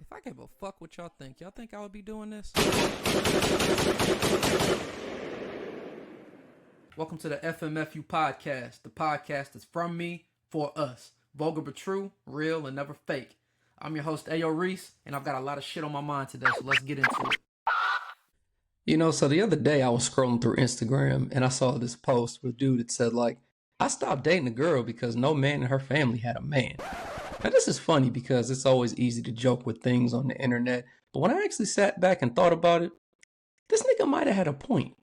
If I gave a fuck what y'all think I would be doing this? Welcome to the FMFU podcast, the podcast that's from me, for us. Vulgar but true, real and never fake. I'm your host, Reese, and I've got a lot of shit on my mind today, so let's get into it. So the other day I was scrolling through Instagram and I saw this post with a dude that said, I stopped dating a girl because no man in her family had a man. Now this is funny because it's always easy to joke with things on the internet, but when I actually sat back and thought about it, this nigga might have had a point.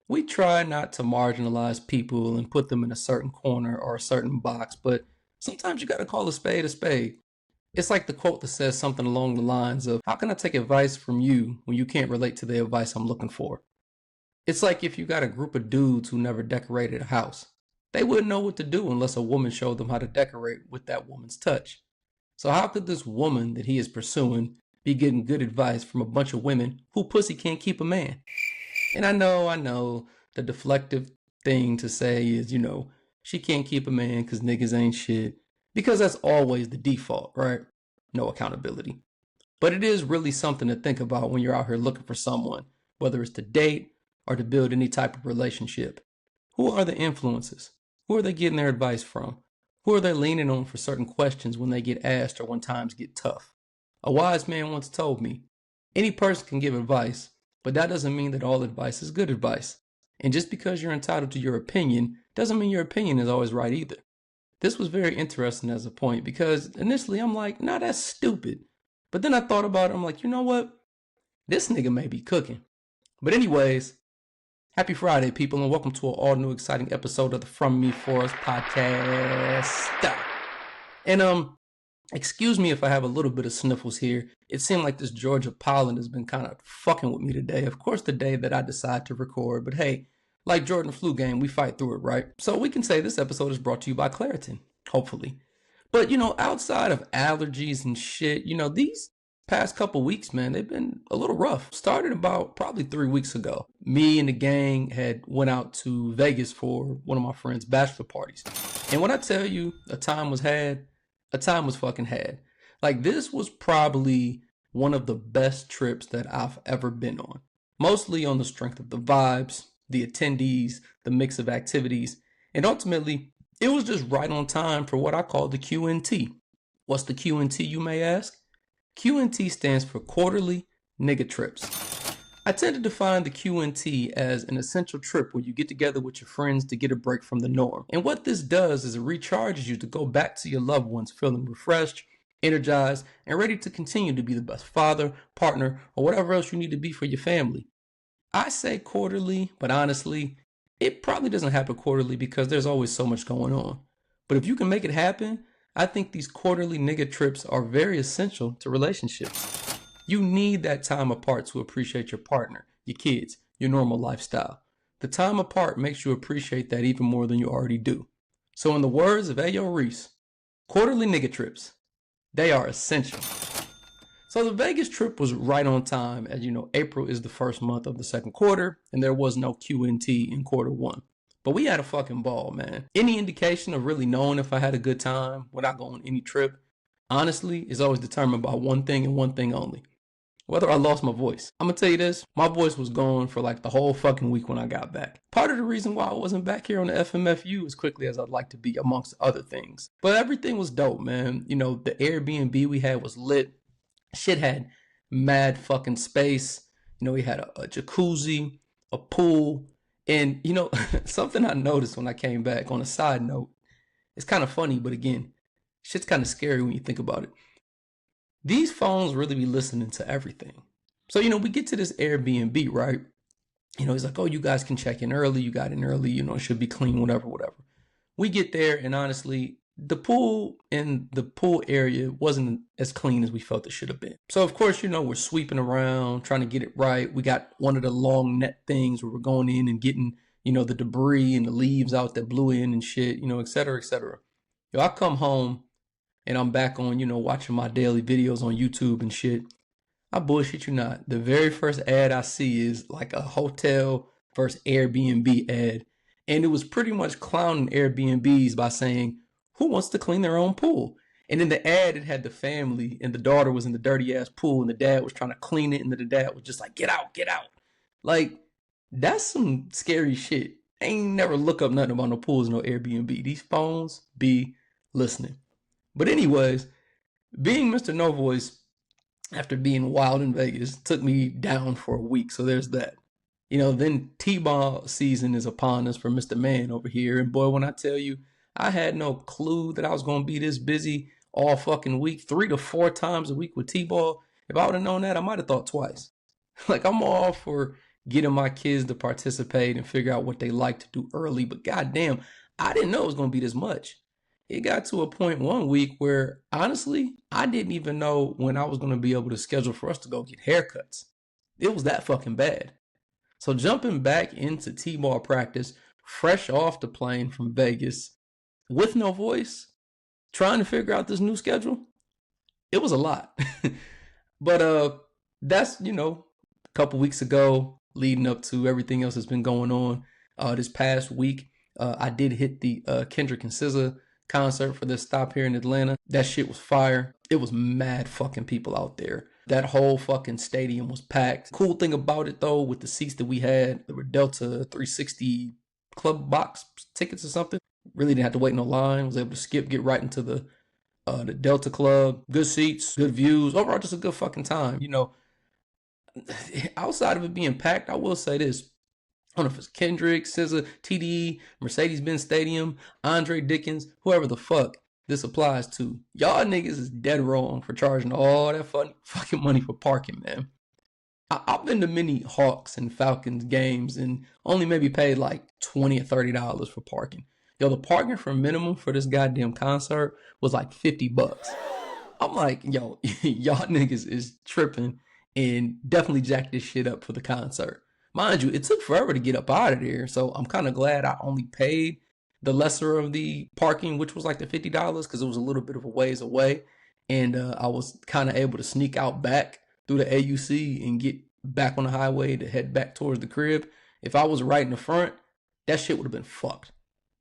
We try not to marginalize people and put them in a certain corner or a certain box, but sometimes you gotta call a spade a spade. It's like the quote that says something along the lines of, how can I take advice from you when you can't relate to the advice I'm looking for? It's like if you got a group of dudes who never decorated a house. They wouldn't know what to do unless a woman showed them how to decorate with that woman's touch. So how could this woman that he is pursuing be getting good advice from a bunch of women who pussy can't keep a man? And I know, the deflective thing to say is, she can't keep a man because niggas ain't shit. Because that's always the default, right? No accountability. But it is really something to think about when you're out here looking for someone, whether it's to date or to build any type of relationship. Who are the influences? Who are they getting their advice from? Who are they leaning on for certain questions when they get asked or when times get tough? A wise man once told me, any person can give advice, but that doesn't mean that all advice is good advice. And just because you're entitled to your opinion doesn't mean your opinion is always right either. This was very interesting as a point because initially I'm like, nah, that's stupid. But then I thought about it. I'm like, you know what? This nigga may be cooking. But anyways, happy Friday, people, and welcome to an all new exciting episode of the From Me For Us podcast. And excuse me if I have a little bit of sniffles here. It seemed like this Georgia pollen has been kind of fucking with me today. Of course, the day that I decide to record, but hey, like Jordan flu game, we fight through it, right? So we can say this episode is brought to you by Claritin, hopefully. But, outside of allergies and shit, these past couple weeks, man, they've been a little rough. Started about probably 3 weeks ago. Me and the gang had went out to Vegas for one of my friend's bachelor parties. And when I tell you a time was had, a time was fucking had. This was probably one of the best trips that I've ever been on. Mostly on the strength of the vibes, the attendees, the mix of activities, and ultimately, it was just right on time for what I call the QNT. What's the QNT, you may ask? QNT stands for Quarterly Nigga Trips. I tend to define the QNT as an essential trip where you get together with your friends to get a break from the norm. And what this does is it recharges you to go back to your loved ones feeling refreshed, energized, and ready to continue to be the best father, partner, or whatever else you need to be for your family. I say quarterly, but honestly, it probably doesn't happen quarterly because there's always so much going on. But if you can make it happen, I think these quarterly nigga trips are very essential to relationships. You need that time apart to appreciate your partner, your kids, your normal lifestyle. The time apart makes you appreciate that even more than you already do. So in the words of Ayo Reese, quarterly nigga trips, they are essential. So the Vegas trip was right on time. As you know, April is the first month of the second quarter, and there was no QNT in quarter one. But we had a fucking ball, man. Any indication of really knowing if I had a good time when I go on any trip, honestly, is always determined by one thing and one thing only. Whether I lost my voice. I'm gonna tell you this, my voice was gone for the whole fucking week when I got back. Part of the reason why I wasn't back here on the FMFU as quickly as I'd like to be, amongst other things. But everything was dope, man. The Airbnb we had was lit. Shit had mad fucking space. We had a jacuzzi, a pool, and something I noticed when I came back on a side note, it's kind of funny, but again, shit's kind of scary when you think about it. These phones really be listening to everything. So, we get to this Airbnb, right? He's like, oh, you guys can check in early. You got in early, it should be clean, whatever. We get there, and honestly, the pool in the pool area wasn't as clean as we felt it should have been. So, of course, we're sweeping around, trying to get it right. We got one of the long net things where we're going in and getting, the debris and the leaves out that blew in and shit, et cetera, et cetera. I come home and I'm back on, watching my daily videos on YouTube and shit. I bullshit you not. The very first ad I see is a hotel versus Airbnb ad. And it was pretty much clowning Airbnbs by saying, who wants to clean their own pool? And in the ad, it had the family, and the daughter was in the dirty ass pool, and the dad was trying to clean it, and the dad was just like, "Get out, get out!" Like, that's some scary shit. I ain't never look up nothing about no pools, no Airbnb. These phones be listening. But anyways, being Mr. No Voice after being wild in Vegas took me down for a week. So there's that. Then T-ball season is upon us for Mr. Man over here. And boy, when I tell you, I had no clue that I was going to be this busy all fucking week, 3 to 4 times a week with T-ball. If I would have known that, I might have thought twice. Like, I'm all for getting my kids to participate and figure out what they like to do early. But goddamn, I didn't know it was going to be this much. It got to a point one week where, honestly, I didn't even know when I was going to be able to schedule for us to go get haircuts. It was that fucking bad. So jumping back into T-ball practice, fresh off the plane from Vegas, with no voice, trying to figure out this new schedule, it was a lot. But that's, a couple weeks ago, leading up to everything else that's been going on. This past week, I did hit the Kendrick and SZA concert for this stop here in Atlanta. That shit was fire. It was mad fucking people out there. That whole fucking stadium was packed. Cool thing about it though, with the seats that we had, there were Delta 360 club box tickets or something. Really didn't have to wait no line. Was able to get right into the Delta club. Good seats, good views. Overall, just a good fucking time. Outside of it being packed, I will say this. I don't know if it's Kendrick, SZA, TDE, Mercedes-Benz Stadium, Andre Dickens, whoever the fuck this applies to. Y'all niggas is dead wrong for charging all that fucking money for parking, man. I've been to many Hawks and Falcons games and only maybe paid like $20 or $30 for parking. Yo, the parking for minimum for this goddamn concert was like $50. I'm like, yo, y'all niggas is tripping and definitely jacked this shit up for the concert. Mind you, it took forever to get up out of there, so I'm kind of glad I only paid the lesser of the parking, which was like the $50, because it was a little bit of a ways away, and I was kind of able to sneak out back through the AUC and get back on the highway to head back towards the crib. If I was right in the front, that shit would have been fucked.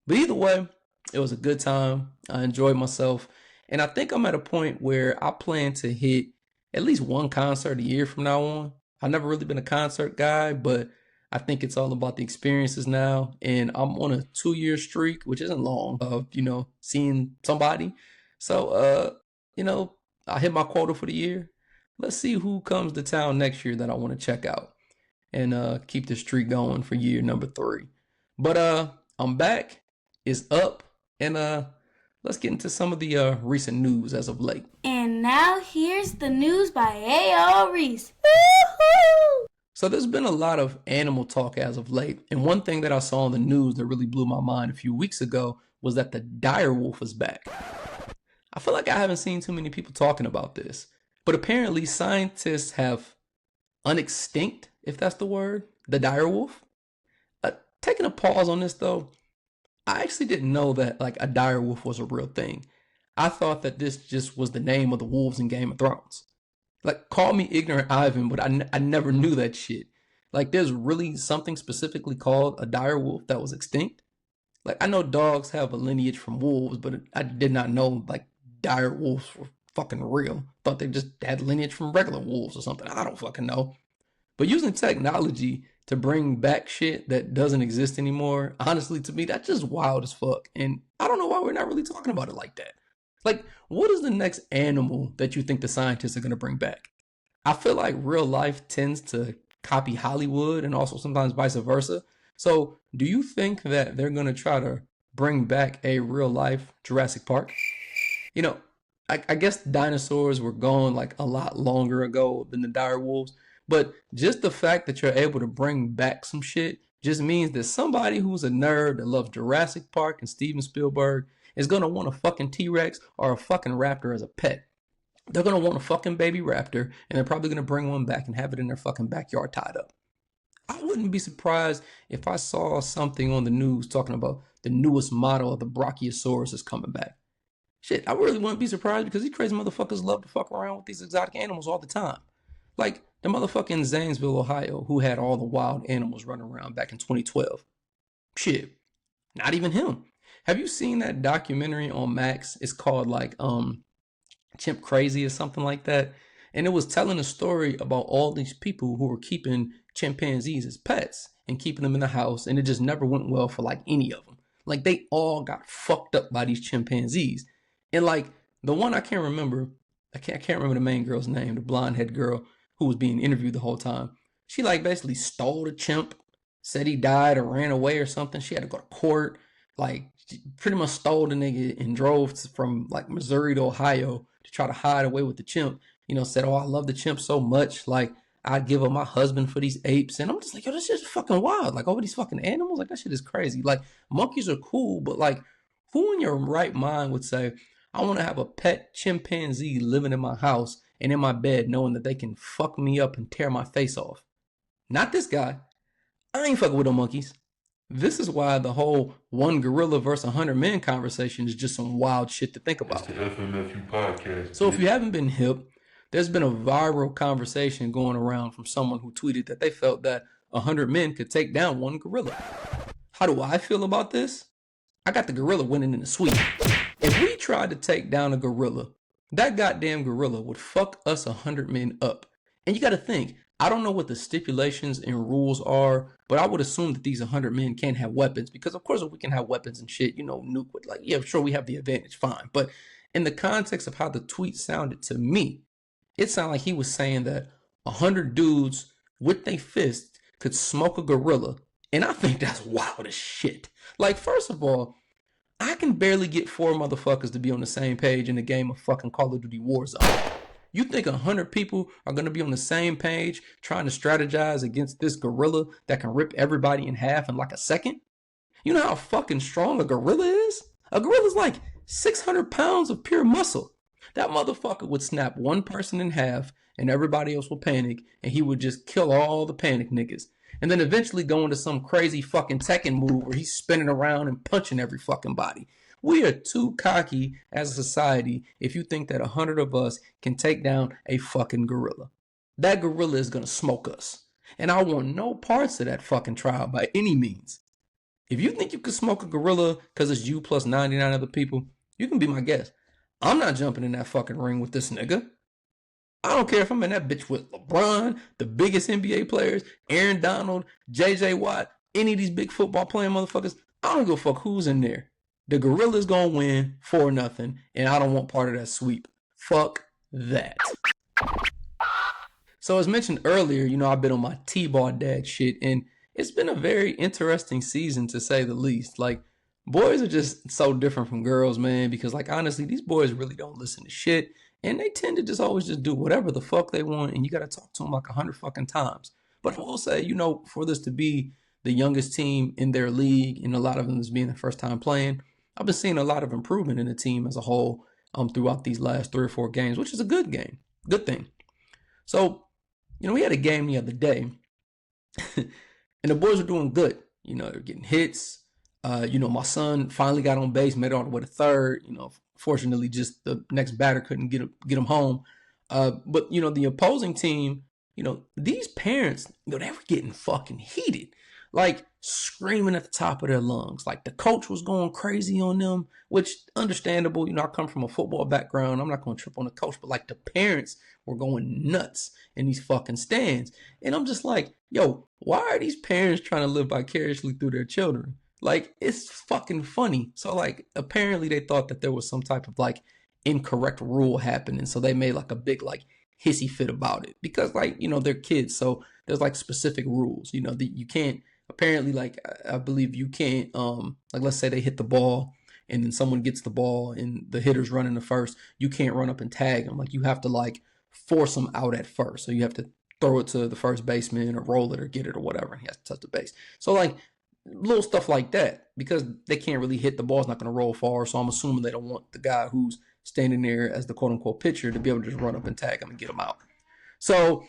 But either way, it was a good time. I enjoyed myself, and I think I'm at a point where I plan to hit at least one concert a year from now on. I've never really been a concert guy, but I think it's all about the experiences now. And I'm on a 2-year streak, which isn't long, of, seeing somebody. So, I hit my quota for the year. Let's see who comes to town next year that I want to check out and keep the streak going for year number 3. But I'm back. It's up. And let's get into some of the recent news as of late. And now here's the news by A.O. Reese. Woo-hoo! So there's been a lot of animal talk as of late. And one thing that I saw on the news that really blew my mind a few weeks ago was that the dire wolf is back. I feel like I haven't seen too many people talking about this. But apparently scientists have unextinct, if that's the word, the dire wolf. Taking a pause on this though, I actually didn't know that like a dire wolf was a real thing. I thought that this just was the name of the wolves in Game of Thrones. Like, call me ignorant Ivan, but I never knew that shit. Like, there's really something specifically called a dire wolf that was extinct. Like, I know dogs have a lineage from wolves, but I did not know, like, dire wolves were fucking real. Thought they just had lineage from regular wolves or something. I don't fucking know. But using technology to bring back shit that doesn't exist anymore, honestly, to me, that's just wild as fuck. And I don't know why we're not really talking about it like that. Like, what is the next animal that you think the scientists are going to bring back? I feel like real life tends to copy Hollywood and also sometimes vice versa. So do you think that they're going to try to bring back a real life Jurassic Park? I guess dinosaurs were gone like a lot longer ago than the dire wolves. But just the fact that you're able to bring back some shit just means that somebody who's a nerd that loves Jurassic Park and Steven Spielberg is going to want a fucking T-Rex or a fucking raptor as a pet. They're going to want a fucking baby raptor, and they're probably going to bring one back and have it in their fucking backyard tied up. I wouldn't be surprised if I saw something on the news talking about the newest model of the Brachiosaurus is coming back. Shit, I really wouldn't be surprised because these crazy motherfuckers love to fuck around with these exotic animals all the time. Like the motherfucking Zanesville, Ohio, who had all the wild animals running around back in 2012. Shit, not even him. Have you seen that documentary on Max? It's called like Chimp Crazy or something like that. And it was telling a story about all these people who were keeping chimpanzees as pets and keeping them in the house. And it just never went well for like any of them. Like they all got fucked up by these chimpanzees. And like the one I can't remember, I can't remember the main girl's name, the blonde head girl who was being interviewed the whole time. She like basically stole the chimp, said he died or ran away or something. She had to go to court. Like pretty much stole the nigga and drove from like Missouri to Ohio to try to hide away with the chimp. You know, said, "Oh, I love the chimp so much. Like I'd give up my husband for these apes." And I'm just like, yo, this shit's fucking wild. Like all these fucking animals, like that shit is crazy. Like monkeys are cool, but like who in your right mind would say, I want to have a pet chimpanzee living in my house and in my bed knowing that they can fuck me up and tear my face off? Not this guy. I ain't fucking with no monkeys. This is why the whole one gorilla versus 100 men conversation is just some wild shit to think about. It's the FMFU podcast. So if you haven't been hip, there's been a viral conversation going around from someone who tweeted that they felt that 100 men could take down one gorilla. How do I feel about this? I got the gorilla winning in the sweep. If we tried to take down a gorilla, that goddamn gorilla would fuck us 100 men up. And you got to think, I don't know what the stipulations and rules are, but I would assume that these 100 men can't have weapons because, of course, if we can have weapons and shit, you know, nuke with, like, yeah, sure, we have the advantage, fine. But in the context of how the tweet sounded to me, it sounded like he was saying that 100 dudes with their fists could smoke a gorilla. And I think that's wild as shit. Like, first of all, I can barely get 4 motherfuckers to be on the same page in a game of fucking Call of Duty Warzone. You think 100 people are going to be on the same page trying to strategize against this gorilla that can rip everybody in half in like a second? You know how fucking strong a gorilla is? A gorilla's like 600 pounds of pure muscle. That motherfucker would snap one person in half and everybody else would panic and he would just kill all the panic niggas. And then eventually go into some crazy fucking Tekken move where he's spinning around and punching every fucking body. We are too cocky as a society if you think that 100 of us can take down a fucking gorilla. That gorilla is going to smoke us. And I want no parts of that fucking trial by any means. If you think you can smoke a gorilla because it's you plus 99 other people, you can be my guest. I'm not jumping in that fucking ring with this nigga. I don't care if I'm in that bitch with LeBron, the biggest NBA players, Aaron Donald, JJ Watt, any of these big football playing motherfuckers. I don't give a fuck who's in there. The gorilla's gonna win 4-0, and I don't want part of that sweep. Fuck that. So as mentioned earlier, you know, I've been on my T-ball dad shit, and it's been a very interesting season to say the least. Like, boys are just so different from girls, man, because like honestly, these boys really don't listen to shit. And they tend to just always just do whatever the fuck they want, and you got to talk to them like 100 fucking times. But I will say, you know, for this to be the youngest team in their league, and a lot of them is being their first time playing, I've been seeing a lot of improvement in the team as a whole throughout these last 3 or 4 games, which is a good thing. So, you know, we had a game the other day, and the boys were doing good. You know, they're getting hits. You know, my son finally got on base, made it all the way to third. You know, fortunately, just the next batter couldn't get him home. But, you know, the opposing team, you know, these parents, you know, they were getting fucking heated, like screaming at the top of their lungs. Like the coach was going crazy on them, which understandable. You know, I come from a football background. I'm not going to trip on the coach, but like the parents were going nuts in these fucking stands. And I'm just like, yo, why are these parents trying to live vicariously through their children? Like, it's fucking funny. So, like, apparently they thought that there was some type of, like, incorrect rule happening. So they made, like, a big, like, hissy fit about it. Because, like, you know, they're kids. So there's, like, specific rules. You know, that you can't, apparently, like, I believe you can't, like, let's say they hit the ball and then someone gets the ball and the hitter's running the first. You can't run up and tag them. Like, you have to, like, force them out at first. So you have to throw it to the first baseman or roll it or get it or whatever. And he has to touch the base. So, like, little stuff like that, because they can't really hit, the ball's not going to roll far. So I'm assuming they don't want the guy who's standing there as the quote unquote pitcher to be able to just run up and tag him and get him out. So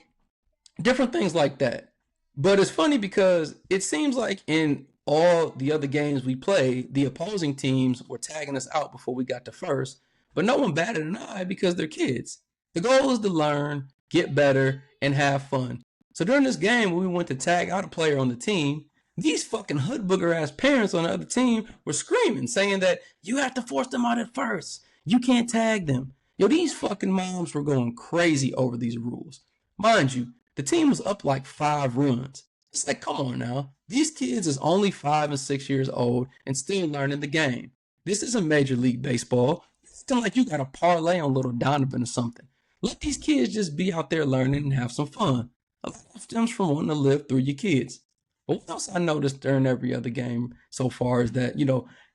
different things like that. But it's funny because it seems like in all the other games we played, the opposing teams were tagging us out before we got to first, but no one batted an eye because they're kids. The goal is to learn, get better, and have fun. So during this game, when we went to tag out a player on the team, these fucking hood booger ass parents on the other team were screaming, saying that you have to force them out at first. You can't tag them. Yo, these fucking moms were going crazy over these rules. Mind you, the team was up like 5 runs. It's like, come on now. These kids is only 5 and 6 years old and still learning the game. This isn't Major League Baseball. It's still like you got a parlay on little Donovan or something. Let these kids just be out there learning and have some fun. A lot stems from wanting to live through your kids. But what else I noticed during every other game so far is that,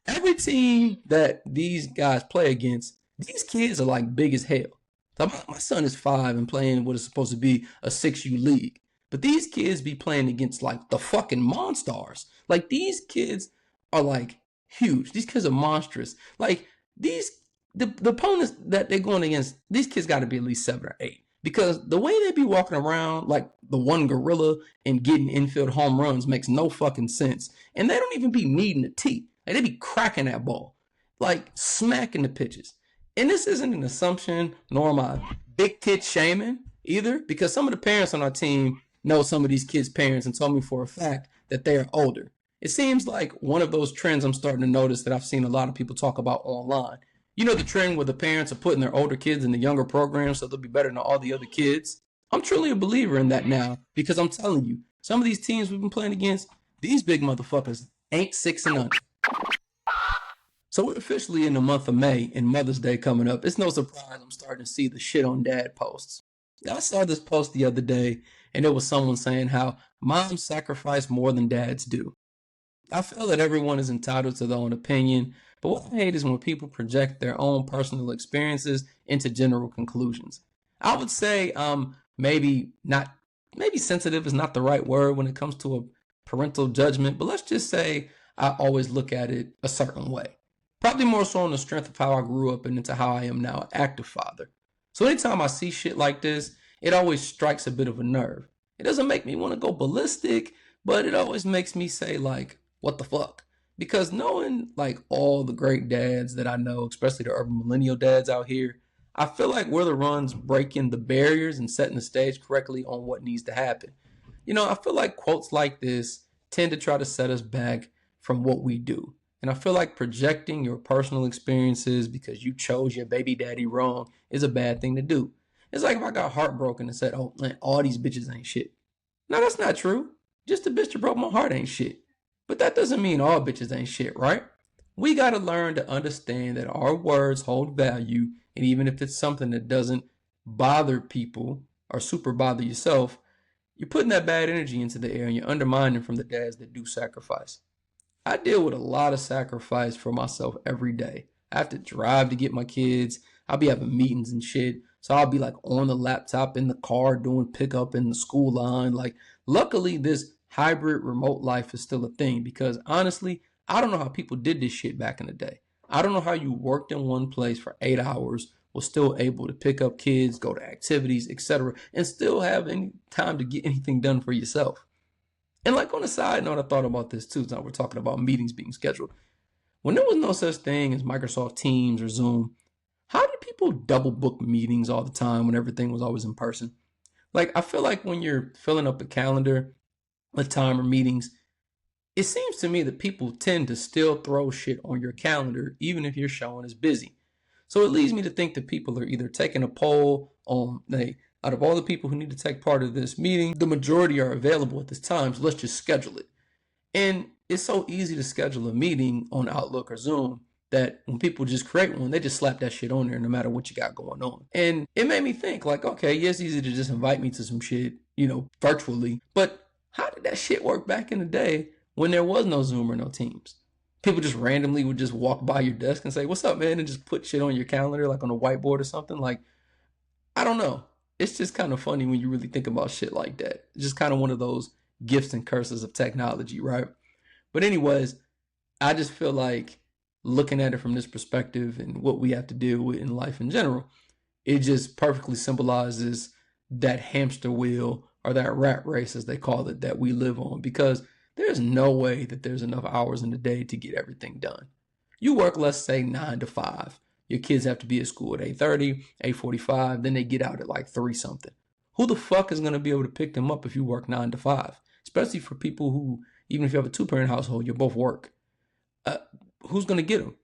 every team that these guys play against, these kids are like big as hell. So my son is 5 and playing what is supposed to be a 6U league. But these kids be playing against like the fucking monsters. Like these kids are like huge. These kids are monstrous. Like the opponents that they're going against, these kids got to be at least 7 or 8. Because the way they be walking around like the one gorilla and getting infield home runs makes no fucking sense. And they don't even be needing the tee. Like they be cracking that ball. Like smacking the pitches. And this isn't an assumption, nor am I big kid shaming either, because some of the parents on our team know some of these kids' parents and told me for a fact that they are older. It seems like one of those trends I'm starting to notice that I've seen a lot of people talk about online. You know the trend where the parents are putting their older kids in the younger programs so they'll be better than all the other kids? I'm truly a believer in that now because I'm telling you, some of these teams we've been playing against, these big motherfuckers ain't 6 and under. So we're officially in the month of May and Mother's Day coming up. It's no surprise I'm starting to see the shit on dad posts. I saw this post the other day and it was someone saying how moms sacrifice more than dads do. I feel that everyone is entitled to their own opinion, but what I hate is when people project their own personal experiences into general conclusions. I would say maybe sensitive is not the right word when it comes to a parental judgment, but let's just say I always look at it a certain way. Probably more so on the strength of how I grew up and into how I am now an active father. So anytime I see shit like this, it always strikes a bit of a nerve. It doesn't make me want to go ballistic, but it always makes me say like, what the fuck? Because knowing like all the great dads that I know, especially the urban millennial dads out here, I feel like we're the ones breaking the barriers and setting the stage correctly on what needs to happen. I feel like quotes like this tend to try to set us back from what we do. And I feel like projecting your personal experiences because you chose your baby daddy wrong is a bad thing to do. It's like if I got heartbroken and said, oh, man, all these bitches ain't shit. No, that's not true. Just the bitch that broke my heart ain't shit. But that doesn't mean all bitches ain't shit, right? We got to learn to understand that our words hold value. And even if it's something that doesn't bother people or super bother yourself, you're putting that bad energy into the air and you're undermining from the dads that do sacrifice. I deal with a lot of sacrifice for myself every day. I have to drive to get my kids. I'll be having meetings and shit. So I'll be like on the laptop in the car doing pickup in the school line. Like, luckily, this hybrid remote life is still a thing because honestly, I don't know how people did this shit back in the day. I don't know how you worked in one place for 8 hours, was still able to pick up kids, go to activities, etc., and still have any time to get anything done for yourself. And like on a side note, I thought about this too. Now we're talking about meetings being scheduled. When there was no such thing as Microsoft Teams or Zoom, how did people double book meetings all the time when everything was always in person? Like, I feel like when you're filling up a calendar with time or meetings, it seems to me that people tend to still throw shit on your calendar, even if you're showing as busy. So it leads me to think that people are either taking a poll on, out of all the people who need to take part of this meeting, the majority are available at this time, so let's just schedule it. And it's so easy to schedule a meeting on Outlook or Zoom that when people just create one, they just slap that shit on there no matter what you got going on. And it made me think like, okay, yeah, it's easy to just invite me to some shit, virtually. But how did that shit work back in the day when there was no Zoom or no Teams? People just randomly would just walk by your desk and say, what's up, man? And just put shit on your calendar, like on a whiteboard or something. Like, I don't know. It's just kind of funny when you really think about shit like that. It's just kind of one of those gifts and curses of technology, right? But anyways, I just feel like looking at it from this perspective and what we have to deal with in life in general, it just perfectly symbolizes that hamster wheel or that rat race, as they call it, that we live on, because there's no way that there's enough hours in the day to get everything done. You work, let's say 9 to 5. Your kids have to be at school at 8:30, 8:45, then they get out at like 3 something. Who the fuck is going to be able to pick them up if you work 9 to 5? Especially for people who, even if you have a 2-parent household, you both work. Who's going to get them?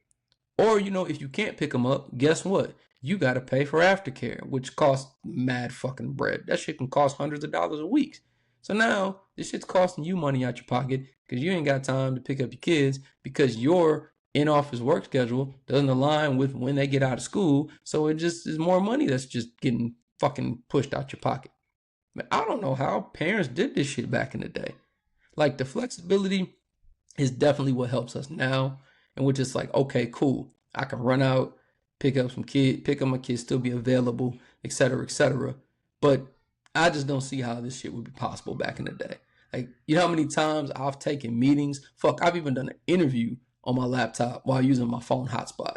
Or, if you can't pick them up, guess what? you got to pay for aftercare, which costs mad fucking bread. That shit can cost hundreds of dollars a week. So now this shit's costing you money out your pocket because you ain't got time to pick up your kids because your in-office work schedule doesn't align with when they get out of school. So it just is more money that's just getting fucking pushed out your pocket. But I don't know how parents did this shit back in the day. Like, the flexibility is definitely what helps us now. And we're just like, okay, cool. I can run out, pick up my kids, still be available, et cetera, et cetera. But I just don't see how this shit would be possible back in the day. Like, you know how many times I've taken meetings? Fuck, I've even done an interview on my laptop while using my phone hotspot.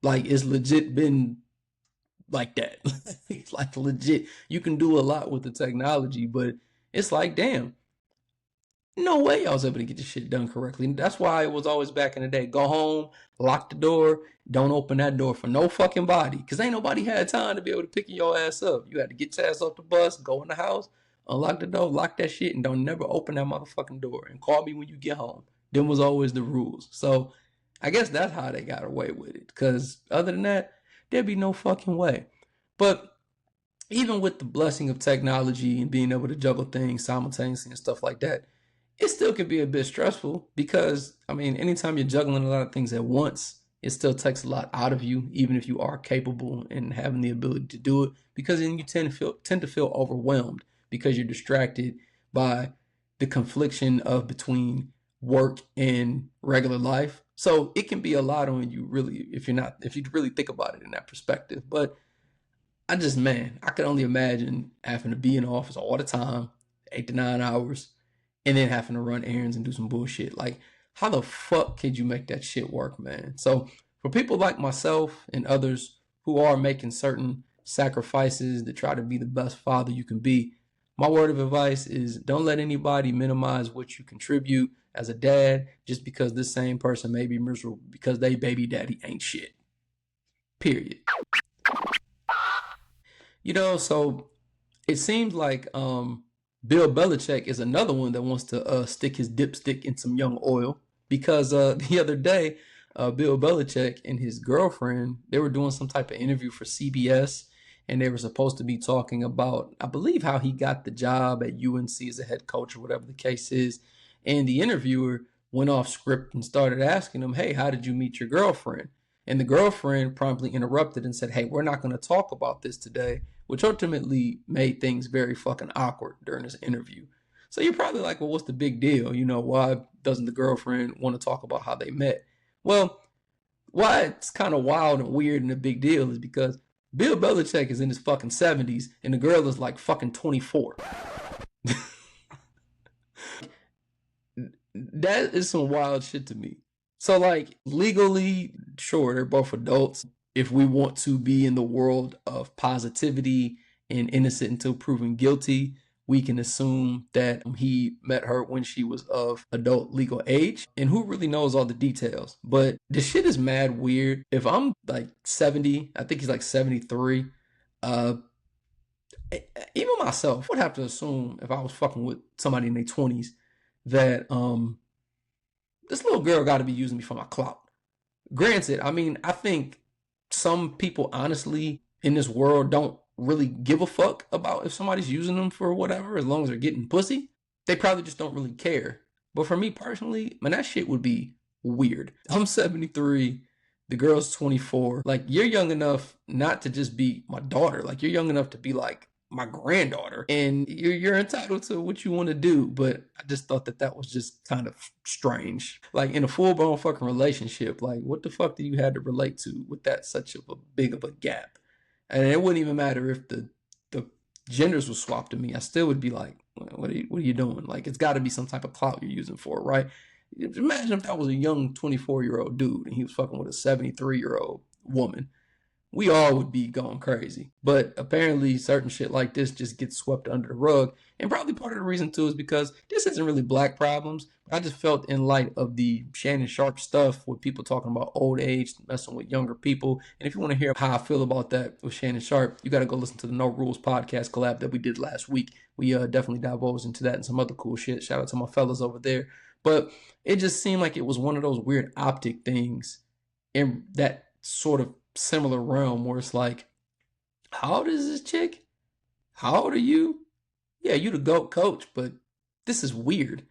Like, it's legit been like that. It's like legit. You can do a lot with the technology, but it's like, damn, no way I was able to get this shit done correctly. And that's why it was always back in the day. Go home, lock the door, don't open that door for no fucking body. Because ain't nobody had time to be able to pick your ass up. You had to get your ass off the bus, go in the house, unlock the door, lock that shit, and don't never open that motherfucking door. And call me when you get home. Them was always the rules. So I guess that's how they got away with it. Because other than that, there'd be no fucking way. But even with the blessing of technology and being able to juggle things simultaneously and stuff like that, it still can be a bit stressful because, I mean, anytime you're juggling a lot of things at once, it still takes a lot out of you, even if you are capable and having the ability to do it, because then you tend to feel overwhelmed because you're distracted by the confliction of between work and regular life. So it can be a lot on you, really, if you really think about it in that perspective. But I could only imagine having to be in the office all the time, 8 to 9 hours, and then having to run errands and do some bullshit. Like, how the fuck could you make that shit work, man? So for people like myself and others who are making certain sacrifices to try to be the best father you can be, my word of advice is don't let anybody minimize what you contribute as a dad just because this same person may be miserable because they baby daddy ain't shit. Period. So it seems like Bill Belichick is another one that wants to stick his dipstick in some young oil because the other day, Bill Belichick and his girlfriend, they were doing some type of interview for CBS, and they were supposed to be talking about, I believe, how he got the job at UNC as a head coach or whatever the case is. And the interviewer went off script and started asking him, hey, how did you meet your girlfriend? And the girlfriend promptly interrupted and said, hey, we're not going to talk about this today, which ultimately made things very fucking awkward during this interview. So you're probably like, well, what's the big deal? Why doesn't the girlfriend want to talk about how they met? Well, why it's kind of wild and weird and a big deal is because Bill Belichick is in his fucking 70s and the girl is like fucking 24. That is some wild shit to me. So, like, legally, sure, they're both adults. If we want to be in the world of positivity and innocent until proven guilty, we can assume that he met her when she was of adult legal age. And who really knows all the details? But this shit is mad weird. If I'm like 70, I think he's like 73, even myself would have to assume if I was fucking with somebody in their 20s that this little girl got to be using me for my clout. Granted, I mean, I think some people honestly in this world don't really give a fuck about if somebody's using them for whatever, as long as they're getting pussy. They probably just don't really care. But for me personally, man, that shit would be weird. I'm 73. The girl's 24. Like, you're young enough not to just be my daughter. Like, you're young enough to be like my granddaughter, and you're entitled to what you want to do. But I just thought that was just kind of strange. Like, in a full-blown fucking relationship, like, what the fuck do you have to relate to with that such of a big of a gap? And it wouldn't even matter if the genders were swapped to me. I still would be like, what are you doing? Like, it's got to be some type of clout you're using for it, right? Imagine if that was a young 24-year-old dude and he was fucking with a 73-year-old woman. We all would be going crazy. But apparently certain shit like this just gets swept under the rug. And probably part of the reason too is because this isn't really black problems. I just felt in light of the Shannon Sharpe stuff with people talking about old age, messing with younger people. And if you want to hear how I feel about that with Shannon Sharpe, you got to go listen to the No Rules podcast collab that we did last week. We definitely divulged into that and some other cool shit. Shout out to my fellas over there. But it just seemed like it was one of those weird optic things and that sort of similar realm where it's like, how old is this chick? How old are you? Yeah, you the GOAT coach, but this is weird.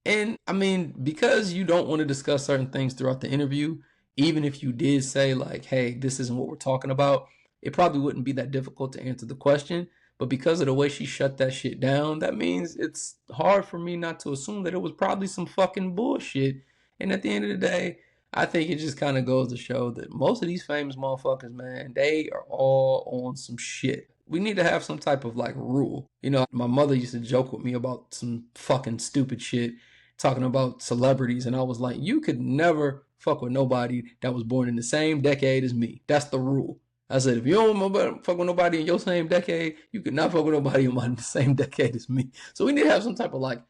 And I mean, because you don't want to discuss certain things throughout the interview, even if you did say, like, hey, this isn't what we're talking about, it probably wouldn't be that difficult to answer the question. But because of the way she shut that shit down, that means it's hard for me not to assume that it was probably some fucking bullshit. And at the end of the day, I think it just kind of goes to show that most of these famous motherfuckers, man, they are all on some shit. We need to have some type of like rule. You know, my mother used to joke with me about some fucking stupid shit talking about celebrities, and I was like, you could never fuck with nobody that was born in the same decade as me. That's the rule. I said, if you don't fuck with nobody in your same decade, you could not fuck with nobody in the same decade as me. So we need to have some type of like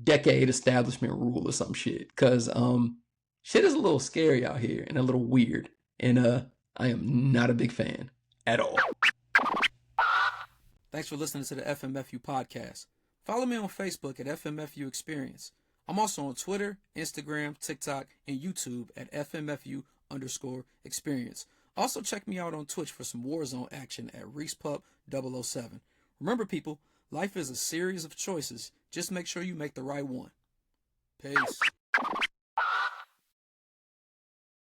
decade establishment rule or some shit, because shit is a little scary out here and a little weird, and I am not a big fan at all. Thanks for listening to the FMFU podcast. Follow me on Facebook at FMFU Experience. I'm also on Twitter, Instagram, TikTok, and YouTube at FMFU_experience. Also check me out on Twitch for some Warzone action at ReesePup007. Remember people, life is a series of choices. Just make sure you make the right one. Peace.